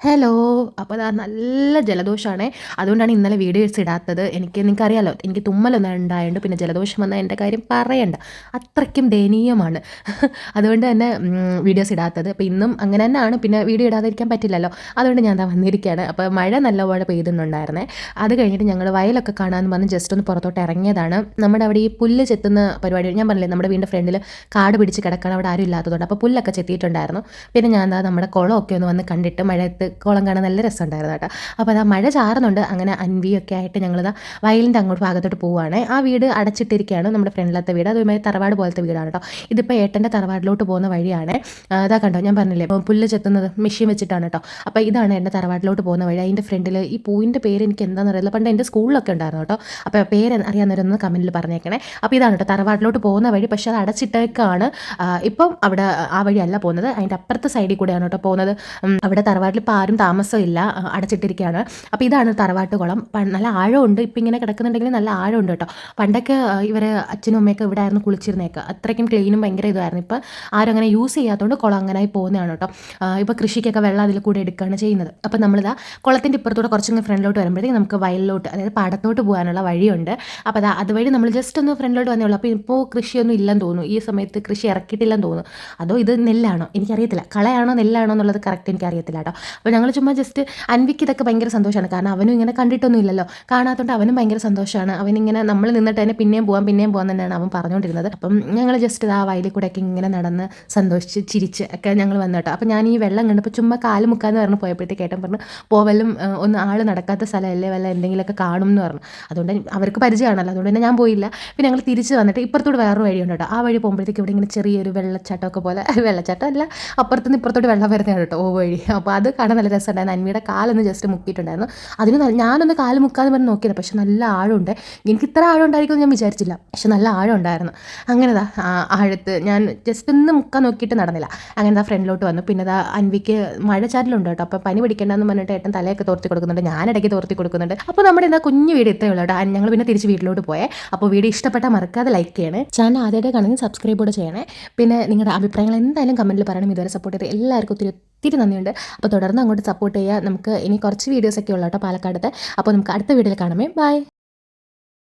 Hello. അപ്പോൾ അതാ നല്ല ജലദോഷമാണേ. അതുകൊണ്ടാണ് ഇന്നലെ വീഡിയോസ് ഇടാത്തത്. നിങ്ങൾക്കറിയാലോ, എനിക്ക് തുമ്മലൊന്നും ഉണ്ടായതുകൊണ്ട് പിന്നെ ജലദോഷം വന്നാൽ എൻ്റെ കാര്യം പറയണ്ട, അത്രയ്ക്കും ദയനീയമാണ്. അതുകൊണ്ട് തന്നെ വീഡിയോസ് ഇടാത്തത്. അപ്പോൾ ഇന്നും അങ്ങനെ തന്നെയാണ്. പിന്നെ വീഡിയോ ഇടാതിരിക്കാൻ പറ്റില്ലല്ലോ, അതുകൊണ്ട് ഞാൻ ദാ വന്നിരിക്കുകയാണ്. അപ്പോൾ മഴ നല്ലപോലെ പെയ്തുന്നുണ്ടായിരുന്നേ. അത് കഴിഞ്ഞിട്ട് ഞങ്ങൾ വയലൊക്കെ കാണാമെന്ന് പറഞ്ഞ് ജസ്റ്റ് ഒന്ന് പുറത്തോട്ട് ഇറങ്ങിയതാണ്. നമ്മുടെ അവിടെ ഈ പുല്ല് ചെത്തുന്ന പരിപാടി ഞാൻ പറഞ്ഞില്ലേ, നമ്മുടെ വീടിൻ്റെ ഫ്രണ്ടിൽ കാട് പിടിച്ച് കിടക്കണം, അവിടെ ആരും ഇല്ലാത്തതുകൊണ്ട് അപ്പോൾ പുല്ലൊക്കെ ചെത്തിയിട്ടുണ്ടായിരുന്നു. പിന്നെ ഞാൻ ദാ നമ്മുടെ കുളമൊക്കെ ഒന്ന് വന്ന് കണ്ടിട്ട്, മഴയത്ത് കുളം കാണാൻ നല്ല രസമുണ്ടായിരുന്നു കേട്ടോ. അപ്പോൾ അതാ മഴ ചാറുന്നുണ്ട്. അങ്ങനെ അൻവിയൊക്കെ ആയിട്ട് ഞങ്ങളിതാ വയലിൻ്റെ അങ്ങോട്ട് ഭാഗത്തോട്ട് പോവുകയാണ്. ആ വീട് അടച്ചിട്ടിരിക്കുകയാണ്, നമ്മുടെ ഫ്രണ്ടിലത്തെ വീട്. അതുമായി തറവാട് പോലത്തെ വീടാണ് കേട്ടോ. ഇതിപ്പോൾ ഏട്ടൻ്റെ തറവാടിലോട്ട് പോകുന്ന വഴിയാണ്. അതാ കണ്ടോ, ഞാൻ പറഞ്ഞില്ലേ പുല്ല് ചെത്തുന്നത് മെഷീൻ വെച്ചിട്ടാണ് കേട്ടോ. അപ്പോൾ ഇതാണ് എൻ്റെ തറവാട്ടിലോട്ട് പോകുന്ന വഴി. അതിൻ്റെ ഫ്രണ്ടിൽ ഈ പൂവിൻ്റെ പേര് എനിക്ക് എന്താണെന്ന് അറിയില്ല, പണ്ട് എൻ്റെ സ്കൂളിലൊക്കെ ഉണ്ടായിരുന്നു കേട്ടോ. അപ്പോൾ പേര് അറിയാവുന്നവരൊന്ന് കമൻറ്റിൽ പറഞ്ഞേക്കണേ. അപ്പോൾ ഇതാണ് കേട്ടോ തറവാട്ടിലോട്ട് പോകുന്ന വഴി. പക്ഷേ അത് അടച്ചിട്ടേക്കാണ്. ഇപ്പം അവിടെ ആ വഴിയല്ല പോകുന്നത്, അതിൻ്റെ അപ്പുറത്തെ സൈഡിൽ കൂടെയാണ് കേട്ടോ പോകുന്നത്. അവിടെ തറവാട്ടിൽ ഇപ്പോൾ ആരും താമസമില്ല, അടച്ചിട്ടിരിക്കുകയാണ്. അപ്പോൾ ഇതാണ് തറവാട്ട് കുളം. നല്ല ആഴമുണ്ട്. ഇപ്പം ഇങ്ങനെ കിടക്കുന്നുണ്ടെങ്കിൽ നല്ല ആഴമുണ്ട് കേട്ടോ. പണ്ടൊക്കെ ഇവർ അച്ഛനും അമ്മയൊക്കെ ഇവിടെ ആയിരുന്നു കുളിച്ചിരുന്നേക്കുക. അത്രയ്ക്കും ക്ലീനും ഭയങ്കര ഇതായിരുന്നു. ഇപ്പം ആരും അങ്ങനെ യൂസ് ചെയ്യാത്തതുകൊണ്ട് കുളം അങ്ങനായി പോകുന്നതാണ് കേട്ടോ. ഇപ്പോൾ കൃഷിക്കൊക്കെ വെള്ളം അതിൽ കൂടെ എടുക്കുകയാണ് ചെയ്യുന്നത്. അപ്പോൾ നമ്മളിതാ കുളത്തിൻ്റെ ഇപ്പുറത്തൂടെ കുറച്ചിങ്ങനെ ഫ്രണ്ടിലോട്ട് വരുമ്പോഴത്തേക്കും നമുക്ക് വയലിലോട്ട്, അതായത് പാടത്തോട്ട് പോകാനുള്ള വഴിയുണ്ട്. അപ്പോൾ അതുവഴി നമ്മൾ ജസ്റ്റ് ഒന്ന് ഫ്രണ്ടിലോട്ട് വന്നേ ഉള്ളൂ. അപ്പോൾ ഇപ്പോൾ കൃഷിയൊന്നും ഇല്ലെന്ന് തോന്നുന്നു, ഈ സമയത്ത് കൃഷി ഇറക്കിയിട്ടില്ലെന്ന് തോന്നുന്നു. അതോ ഇത് നെല്ലാണോ എനിക്കറിയത്തില്ല, കളയാണോ നെല്ലാണോ എന്നുള്ളത് കറക്റ്റ് എനിക്കറിയത്തില്ല കേട്ടോ. അപ്പോൾ ഞങ്ങൾ ചുമ്മാ ജസ്റ്റ്, അൻവിക്ക് ഇതൊക്കെ ഭയങ്കര സന്തോഷമാണ്, കാരണം അവനും ഇങ്ങനെ കണ്ടിട്ടൊന്നും ഇല്ലല്ലോ, കാണാത്തതുകൊണ്ട് അവനും ഭയങ്കര സന്തോഷമാണ്. അവനിങ്ങനെ നമ്മൾ നിന്നിട്ട് തന്നെ പിന്നെയും പോകാം തന്നെയാണ് അവൻ പറഞ്ഞുകൊണ്ടിരുന്നത്. അപ്പം ഞങ്ങൾ ജസ്റ്റ് ആ വയലിൽ കൂടെയൊക്കെ ഇങ്ങനെ നടന്ന് സന്തോഷിച്ച് ചിരിച്ച് ഒക്കെ ഞങ്ങൾ വന്നു കേട്ടോ. അപ്പോൾ ഞാൻ ഈ വെള്ളം കണ്ടപ്പോൾ ചുമ്മാ കാല് മുക്കാന്ന് പറഞ്ഞ് പോയപ്പോഴത്തേക്ക് ഏട്ടൻ പറഞ്ഞു, പോവലും ഒന്ന് ആൾ നടക്കാത്ത സ്ഥലമല്ലേ, വല്ല എന്തെങ്കിലുമൊക്കെ കാണും എന്ന് പറഞ്ഞു. അതുകൊണ്ട് അവർക്ക് പരിചയമാണല്ലോ, അതുകൊണ്ട് തന്നെ ഞാൻ പോയില്ല. പിന്നെ ഞങ്ങൾ തിരിച്ച് വന്നിട്ട് ഇപ്പുറത്തോട് വേറൊരു വഴിയുണ്ട് കേട്ടോ. ആ വഴി പോകുമ്പോഴത്തേക്ക് ഇവിടെ ഇങ്ങനെ ചെറിയൊരു വെള്ളച്ചാട്ടമൊക്കെ പോലെ, വെള്ളച്ചാട്ടം അല്ല, അപ്പുറത്തുനിന്ന് ഇപ്പുറത്തോട്ട് വെള്ളം വരുന്നതാണ് കേട്ടോ ഓ വഴി. അപ്പോൾ അത് കാണാൻ നല്ല രസമുണ്ടായിരുന്നു. അൻവിയുടെ കാലൊന്ന് ജസ്റ്റ് മുക്കിയിട്ടുണ്ടായിരുന്നു. അതിന് ഞാനൊന്ന് കാല് മുക്കാന്ന് പറഞ്ഞ് നോക്കിയത്, പക്ഷെ നല്ല ആഴമുണ്ട്. എനിക്ക് ഇത്ര ആഴം ഉണ്ടായിരിക്കും ഞാൻ വിചാരിച്ചില്ല, പക്ഷെ നല്ല ആഴം ഉണ്ടായിരുന്നു. അങ്ങനെതാ ആഴത്ത് ഞാൻ ജസ്റ്റ് ഒന്ന് മുക്കാൻ നോക്കിയിട്ട് നടന്നില്ല. അങ്ങനെ ഫ്രണ്ടിലോട്ട് വന്നു. പിന്നെ അൻവിക്ക് മഴച്ചാറ്റിലുണ്ട് കേട്ടോ. അപ്പോൾ പനി പിടിക്കേണ്ടെന്ന് പറഞ്ഞിട്ട് ഏട്ടൻ തലയൊക്കെ തോർത്തി കൊടുക്കുന്നുണ്ട്, ഞാനിടയ്ക്ക് തോർത്തി കൊടുക്കുന്നുണ്ട്. അപ്പോൾ നമ്മുടെ എന്താ കുഞ്ഞു വീഡിയോ ഇത്രയേ ഉള്ളൂ കേട്ടോ. ഞങ്ങൾ പിന്നെ തിരിച്ച് വീട്ടിലോട്ട് പോയേ. അപ്പോൾ വീഡിയോ ഇഷ്ടപ്പെട്ടാൽ മറക്കാതെ ലൈക്ക് ചെയ്യണേ, ചാനൽ ആദ്യമായിട്ട് കാണുമെങ്കിൽ സബ്സ്ക്രൈബ് കൂടെ ചെയ്യണേ. പിന്നെ നിങ്ങളുടെ അഭിപ്രായങ്ങൾ എന്തായാലും കമൻറ്റിൽ പറയണം. ഇതുവരെ സപ്പോർട്ട് ചെയ്ത് എല്ലാവർക്കും ഒത്തിരി നന്ദിയുണ്ട്. അപ്പോൾ തുടർന്ന് അങ്ങോട്ട് സപ്പോർട്ട് ചെയ്യുക. നമുക്ക് ഇനി കുറച്ച് വീഡിയോസൊക്കെ ഉള്ളൂ കേട്ടോ പാലക്കാടത്തെ. അപ്പോൾ നമുക്ക് അടുത്ത വീഡിയോയിൽ കാണാമേ. ബൈ.